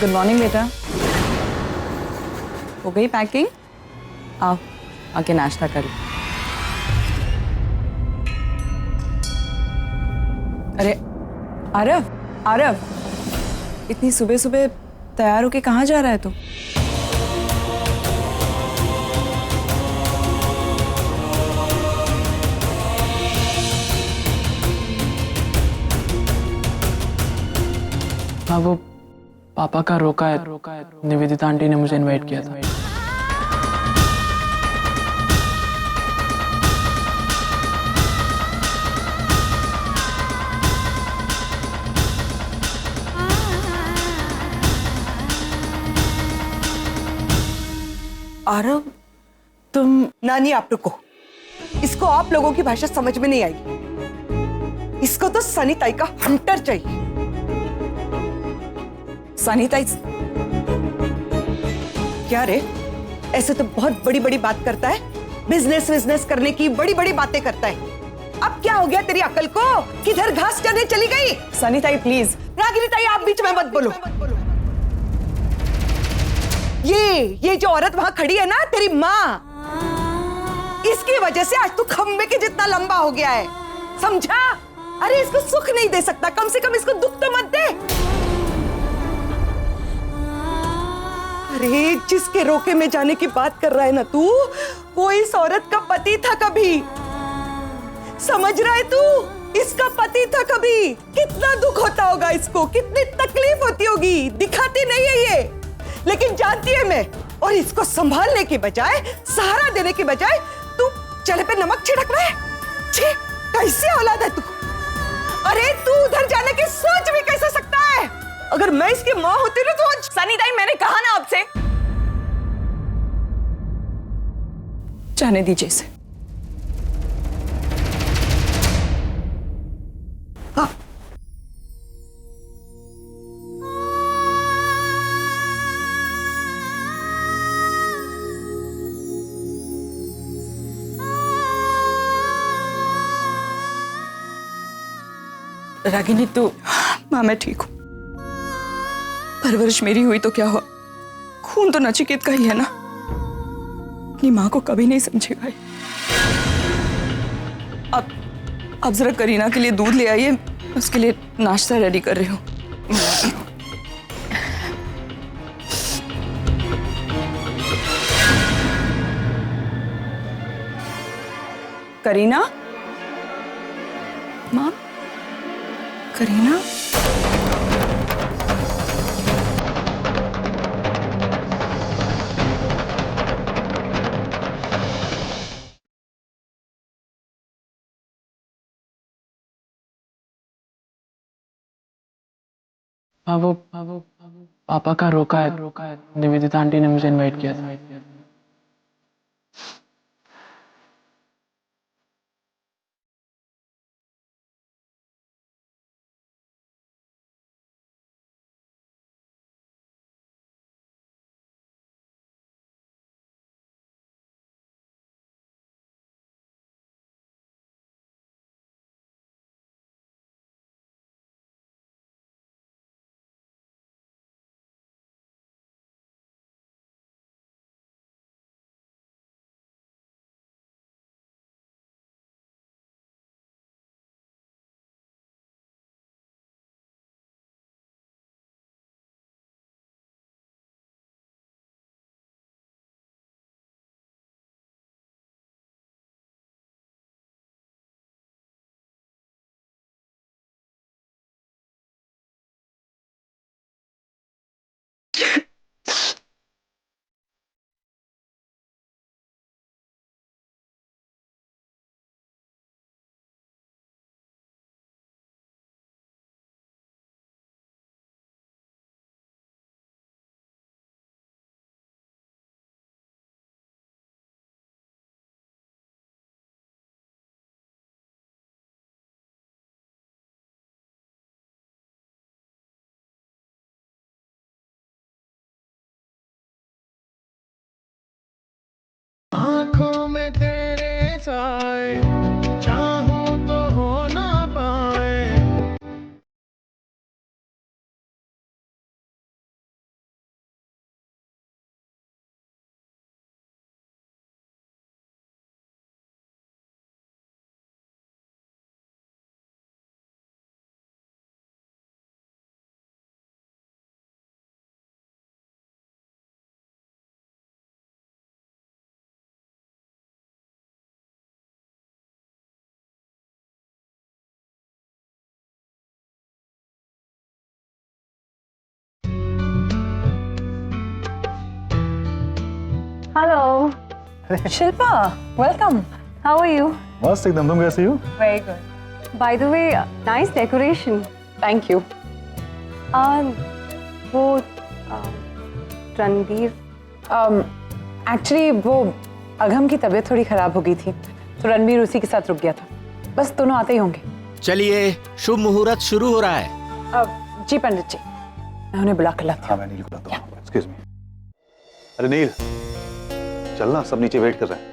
Good morning बेटा। हो गई पैकिंग? आओ आके नाश्ता कर लो। अरे आरव, आरव, इतनी सुबह सुबह तैयार होके कहाँ जा रहा है तू? हाँ, वो पापा का रोका है। निवेदिता आंटी ने मुझे इनवाइट किया था। आरव, तुम नानी आप रुको। इसको आप लोगों की भाषा समझ में नहीं आई। इसको तो सनी ताई का हंटर चाहिए। सनी ताई? क्या रे, ऐसे तो बहुत बड़ी बड़ी बात करता है, बिजनेस करने की बड़ी बड़ी बातें करता है। अब क्या हो गया तेरी अकल को? किधर घास चरने चली गई? सनी ताई प्लीज। रागिनी ताई आप बीच में मत बोलो। ये जो औरत वहां खड़ी है ना, तेरी माँ, इसकी वजह से आज तू खंबे के जितना लंबा हो गया है, समझा? अरे इसको सुख नहीं दे सकता, कम से कम इसको दुख तो मत दे। अरे जिसके रोके में जाने की बात कर रहा है ना तू, वो इस औरत का पति था कभी, समझ रहा है तू? इसका पति था कभी। कितना दुख होता होगा इसको, कितनी तकलीफ होती होगी, दिखाती नहीं है ये, लेकिन जानती है मैं। और इसको संभालने के बजाय, सहारा देने के बजाय तू चले पे नमक छिड़क रहा है। छी, कैसी औलाद है तू? अरे तू उधर जाने की सोच भी कैसे सकता है? अगर मैं इसकी माँ होती ना तो आज। सनी ताई मैंने कहा ना आपसे, जाने दीजिए इसे। हाँ। रागिनी तू। माँ मैं ठीक हूँ, परवरिश मेरी हुई तो क्या हुआ, खून तो नचिकेत का ही है ना। अपनी माँ को कभी नहीं समझेगा ये। अब जरा करीना के लिए दूध ले आइए, उसके लिए नाश्ता रेडी कर रही हूँ। करीना, माँ, करीना। हाँ, वो पापा का रोका है। निवेदिता आंटी ने मुझे इनवाइट किया था। आँखों में तेरे साए Hello. Shilpa, welcome. How are you? मस्त एकदम. तुम कैसी हो? Very good. By the way, nice decoration. Thank you. वो रणबीर एक्चुअली वो अगम की तबीयत थोड़ी खराब हो गई थी तो रणबीर उसी के साथ रुक गया था. बस दोनों आते ही होंगे. चलिए, शुभ मुहूर्त शुरू हो रहा है. जी पंडित जी, मैं उन्हें बुला कर लाती हूँ. हाँ, मैं नील बुलाता हूँ. Excuse me. अरे नील, चलना, सब नीचे वेट कर रहे हैं.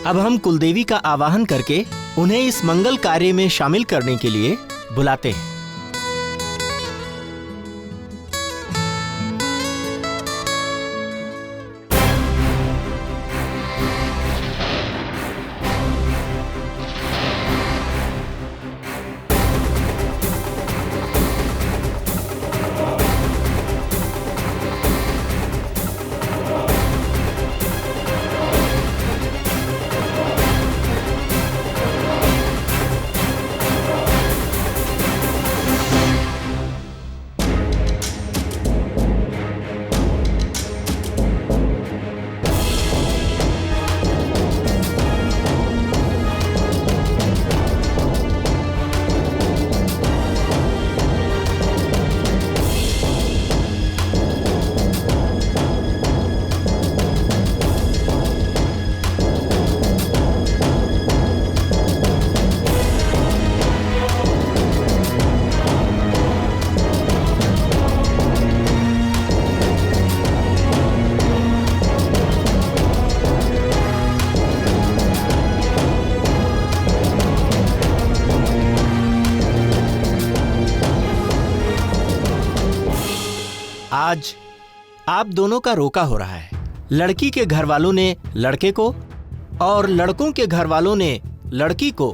अब हम कुलदेवी का आवाहन करके उन्हें इस मंगल कार्य में शामिल करने के लिए बुलाते हैं. आज आप दोनों का रोका हो रहा है. लड़की के घर वालों ने लड़के को और लड़कों के घर वालों ने लड़की को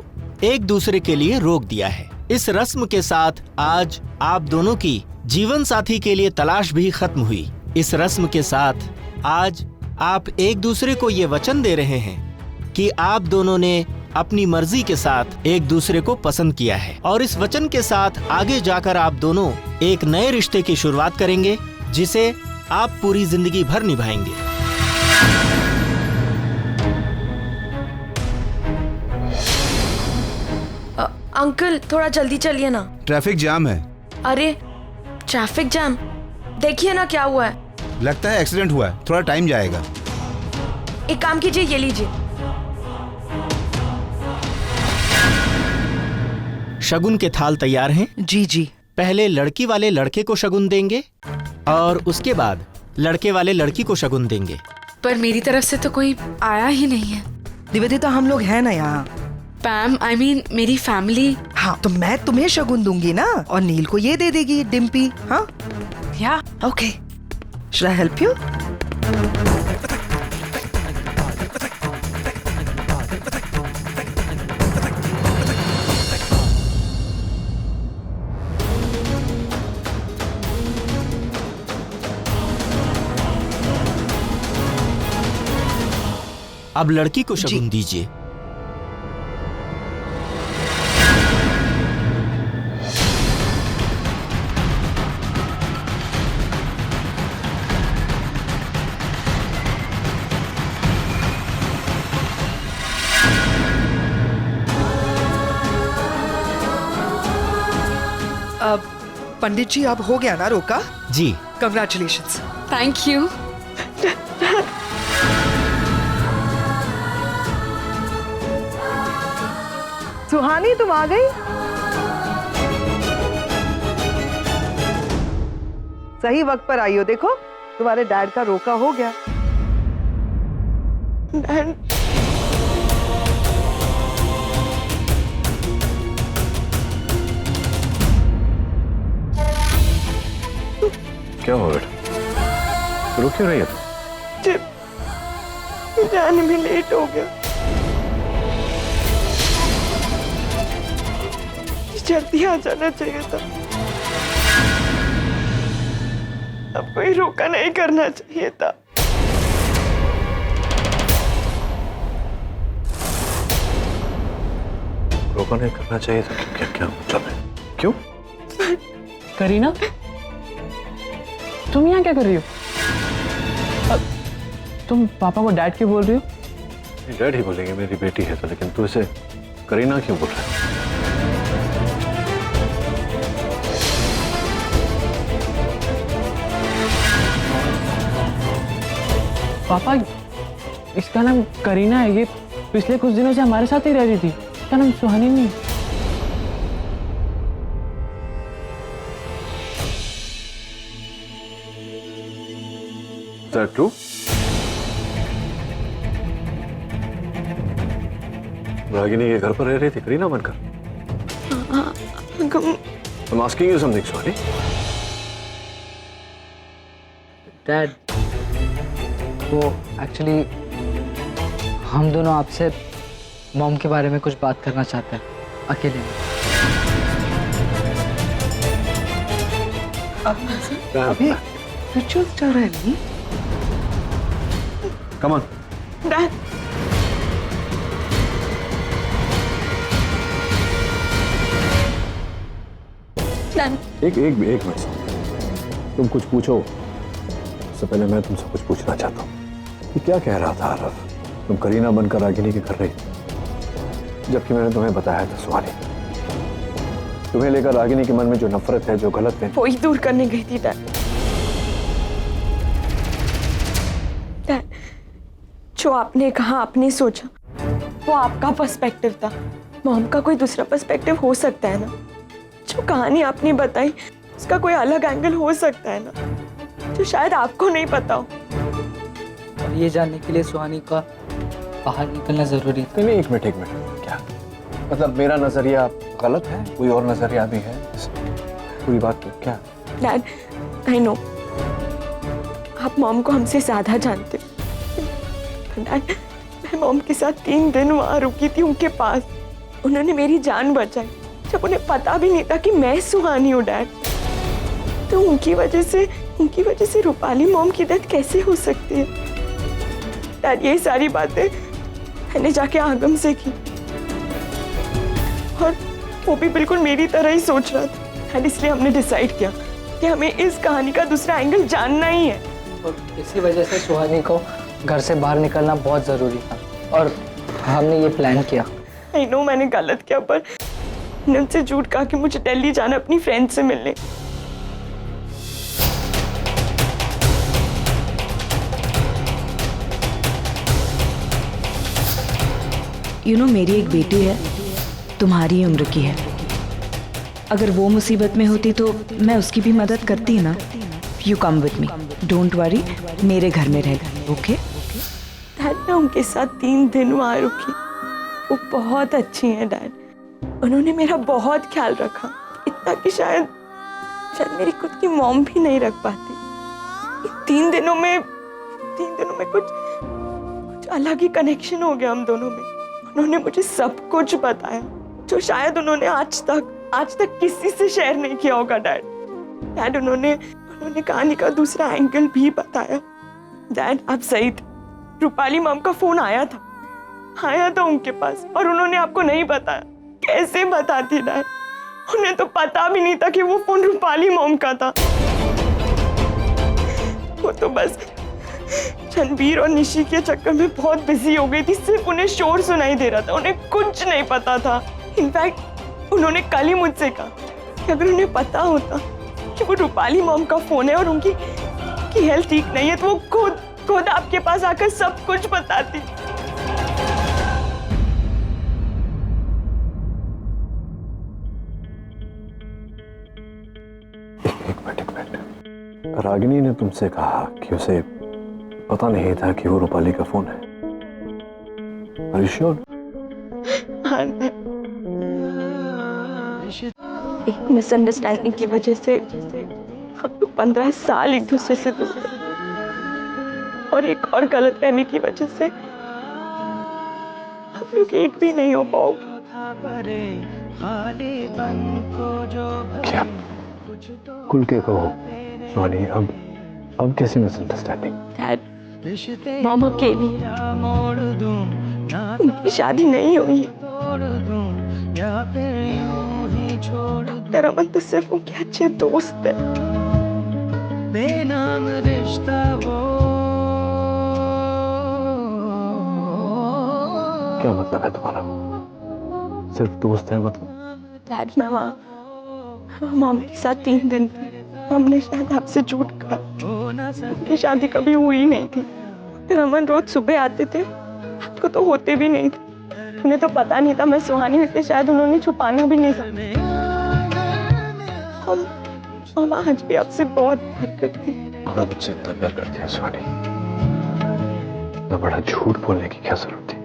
एक दूसरे के लिए रोक दिया है. इस रस्म के साथ आज आप दोनों की जीवन साथी के लिए तलाश भी खत्म हुई. इस रस्म के साथ आज आप एक दूसरे को ये वचन दे रहे हैं कि आप दोनों ने अपनी मर्जी के साथ एक दूसरे को पसंद किया है और इस वचन के साथ आगे जाकर आप दोनों एक नए रिश्ते की शुरुआत करेंगे जिसे आप पूरी जिंदगी भर निभाएंगे. अंकल थोड़ा जल्दी चलिए ना. ट्रैफिक जाम है. अरे ट्रैफिक जाम, देखिए ना क्या हुआ है. लगता है एक्सीडेंट हुआ है, थोड़ा टाइम जाएगा. एक काम कीजिए, ये लीजिए. शगुन के थाल तैयार हैं? जी जी. पहले लड़की वाले लड़के को शगुन देंगे और उसके बाद लड़के वाले लड़की को शगुन देंगे. पर मेरी तरफ से तो कोई आया ही नहीं है. निवेदिता, हम लोग हैं ना यहाँ. पैम, आई मीन मेरी फैमिली. हाँ, तो मैं तुम्हें शगुन दूंगी ना और नील को ये दे देगी डिम्पी. हाँ या okay. Should I help you? अब लड़की को शगुन दीजिए. अब पंडित जी, अब हो गया ना रोका? जी. कंग्रेचुलेशंस. Thank you. सुहानी, तुम आ गई? सही वक्त पर आई हो। देखो तुम्हारे डैड का रोका हो गया। डैड, क्या हुआ बेटा, रुक क्यों रही है तू? जाने में लेट हो गया। जल्दी आ जाना चाहिए था। अब कोई रोका नहीं करना चाहिए था। रोका नहीं करना चाहिए था? क्या क्या चल क्यों? करीना, तुम यहाँ क्या कर रही हो? तुम पापा को डैड क्यों बोल रही हो? डैड ही बोलेंगे, मेरी बेटी है तो, लेकिन तू इसे करीना क्यों बोल रहा है? पापा, इसका नाम करीना है। ये पिछले कुछ दिनों से हमारे साथ ही रह रही थी। इसका नाम सुहानी नहीं। Is that true? रागिनी के घर पर रह रही थी करीना बनकर? I'm asking you something, Suhani. Dad, वो एक्चुअली हम दोनों आपसे मॉम के बारे में कुछ बात करना चाहते हैं अकेले में। अभी रिचुअल चल रहा है नहीं? Come on. डैड, एक मिनट, तुम कुछ पूछो उससे पहले मैं तुमसे कुछ पूछना चाहता हूँ। ये क्या कह रहा था आरव? तुम करीना बनकर रागिनी के घर रही, जबकि मैंने तुम्हें बताया था सुहानी, तुम्हें लेकर रागिनी के मन में जो नफरत है, जो गलत है, वही दूर करने गई थी। डैड, जो आपने कहा, आपने सोचा, वो आपका पर्सपेक्टिव था। मॉम का कोई दूसरा पर्सपेक्टिव हो सकता है ना। जो कहानी आपने बताई उसका कोई अलग एंगल हो सकता है ना, जो शायद आपको नहीं पता हो। और ये जानने के लिए सुहानी का बाहर निकलना जरूरी था। नहीं, एक मिनट, क्या मतलब मेरा नजरिया गलत है? कोई और नजरिया भी है इस पूरी बात की? क्या डैड, आई नो आप मॉम को हमसे ज्यादा जानते हो। डैड, मैं मॉम के साथ 3 दिन वहां रुकी थी उनके पास। उन्होंने मेरी जान बचाई जब उन्हें पता भी नहीं था कि मैं सुहानी हूँ। डैड, तो उनकी वजह से रूपाली मॉम की डेथ कैसे हो सकती है? डैड, ये सारी बातें मैंने जाके आगम से की, और वो भी बिल्कुल मेरी तरह ही सोच रहा था। डैड, इसलिए हमने डिसाइड किया कि हमें इस कहानी का दूसरा एंगल जानना ही है। और इसी वजह से सुहानी को घर से बाहर निकलना बहुत जरूरी था, और हमने ये प्लान किया। आई नो मैंने गलत किया, पर मैंने उनसे झूठ कहा कि मुझे दिल्ली जाना अपनी फ्रेंड से मिलने। मेरी एक बेटी है, तुम्हारी उम्र की है। अगर वो मुसीबत में होती तो मैं उसकी भी मदद करती ना। You come with me, don't worry, मेरे घर में रहेगा, ओके? डैड, मैं उनके साथ 3 दिन वहां रुकी। वो बहुत अच्छी हैं डैड, उन्होंने मेरा बहुत ख्याल रखा, इतना कि शायद मेरी खुद की मॉम भी नहीं रख पाती। 3 दिनों में कुछ अलग ही कनेक्शन हो गया हम दोनों में। उन्होंने मुझे सब कुछ बताया जो शायद उन्होंने आज तक किसी से शेयर नहीं किया होगा। डैड, उन्होंने कहानी का दूसरा एंगल भी बताया। डैड, आप सही थे, रूपाली मॉम का फोन आया था उनके पास, और उन्होंने आपको नहीं बताया। कैसे बताती डैड? उन्हें तो पता भी नहीं था कि वो फोन रूपाली मॉम का था। वो तो बस रणबीर और निशी के चक्कर में बहुत बिजी हो गई थी। सिर्फ उन्हें शोर सुनाई दे रहा था, उन्हें कुछ नहीं पता था। इनफैक्ट उन्होंने कल ही मुझसे कहा कि अगर उन्हें पता होता कि वो रूपाली मॉम का फोन है और उनकी हेल्थ ठीक नहीं है, तो वो खुद आपके पास आकर सब कुछ बताती। एक मिनट, रागिनी ने तुमसे कहा कि उसे पता नहीं था कि वो रूपाली का फोन है। Are you sure? हाँ, एक मिसअंडरस्टैंडिंग की वजह से हम लोग 15 साल एक दूसरे से दूर थे, और एक और गलतफहमी की वजह से हम लोग एक भी नहीं हो पाओगे। क्या? खुल के कहो सोनी, अब कैसी मिसअंडरस्टैंडिंग? डैड, मॉम अकेली है, उनकी शादी नहीं हुई। डॉक्टर अमन तो सिर्फ उनके अच्छे दोस्त है। बेनाम रिश्ता वो। क्या मतलब है तुम्हारा? सिर्फ दोस्त है मतलब? डैड, मैं वहाँ मॉम के साथ 3 दिन थी। हमने शायद आपसे झूठ कहा, उनकी शादी कभी हुई नहीं थी। फिर अमन रोज सुबह आते थे, आपको तो होते भी नहीं थे। उन्हें तो पता नहीं था मैं सुहानी हूँ, शायद उन्होंने छुपाना भी नहीं था। हम आज भी आपसे बहुत प्यार करते हैं। हम मुझसे इतना प्यार करते हैं सुहानी, तो बड़ा झूठ बोलने की क्या जरूरत थी?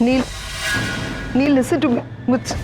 नील, नील, listen to me. मुझसे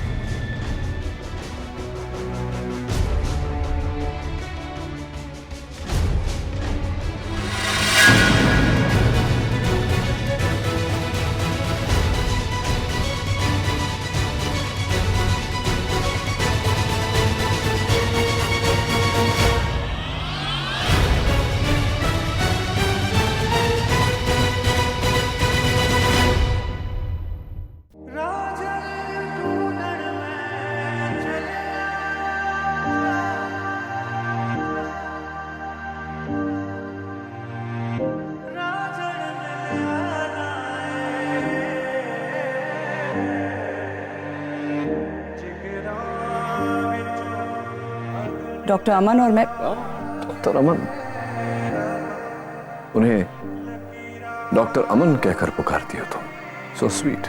डॉक्टर अमन और मैं। डॉक्टर अमन? उन्हें डॉक्टर अमन कहकर पुकारती हो तुम? So sweet.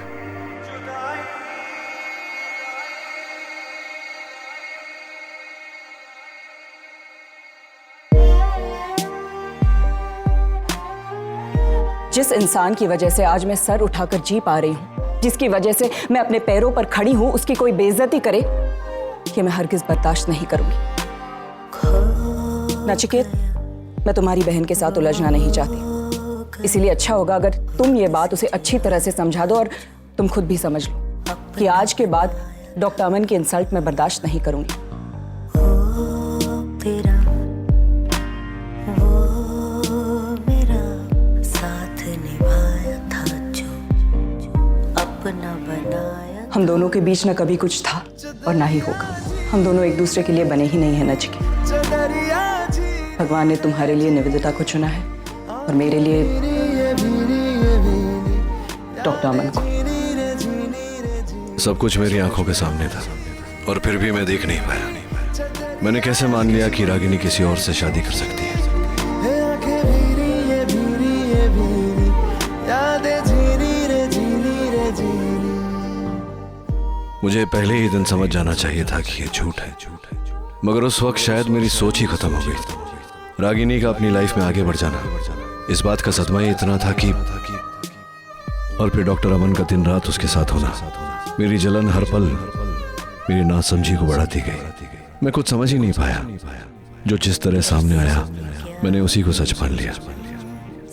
जिस इंसान की वजह से आज मैं सर उठाकर जी पा रही हूँ, जिसकी वजह से मैं अपने पैरों पर खड़ी हूँ, उसकी कोई बेइज्जती करे, ये मैं हरगिज बर्दाश्त नहीं करूंगी। नचिकेत, मैं तुम्हारी बहन के साथ उलझना नहीं चाहती, इसीलिए अच्छा होगा अगर तुम ये बात उसे अच्छी तरह से समझा दो, और तुम खुद भी समझ लो कि आज के बाद डॉक्टर अमन की इंसल्ट मैं बर्दाश्त नहीं करूंगी। हम दोनों के बीच न कभी कुछ था और ना ही होगा। हम दोनों एक दूसरे के लिए बने ही नहीं है नचिकेत। भगवान ने तुम्हारे लिए निवेदिता को चुना है और मेरे लिए डॉक्टर अमन को। सब कुछ मेरी आंखों के सामने था और फिर भी मैं देख नहीं पाया। मैंने कैसे मान लिया कि रागिनी किसी और से शादी कर सकती है? मुझे पहले ही दिन समझ जाना चाहिए था कि ये झूठ है, मगर उस वक्त शायद मेरी सोच ही खत्म हो गई। रागिनी का अपनी लाइफ में आगे बढ़ जाना, इस बात का सदमा ही इतना था कि, और फिर डॉक्टर अमन का दिन रात उसके साथ होना, मेरी जलन हर पल मेरी नासमझी को बढ़ाती गई। मैं कुछ समझ ही नहीं पाया। जो जिस तरह सामने आया मैंने उसी को सच मान लिया।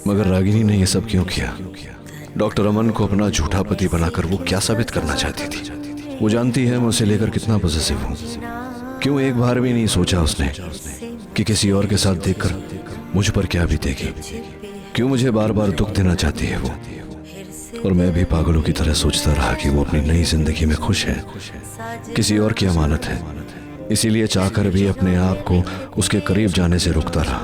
मगर रागिनी ने यह सब क्यों किया? डॉक्टर अमन को अपना झूठा पति बनाकर वो क्या साबित करना चाहती थी? वो जानती है मैं उसे लेकर कितना पॉजिटिव हूँ। क्यों एक बार भी नहीं सोचा उसने कि किसी और के साथ देखकर मुझ पर क्या बीतेगी? क्यों मुझे बार बार दुख देना चाहती है वो? और मैं भी पागलों की तरह सोचता रहा कि वो अपनी नई जिंदगी में खुश है, किसी और की अमानत है। इसीलिए चाहकर भी अपने आप को उसके करीब जाने से रोकता रहा।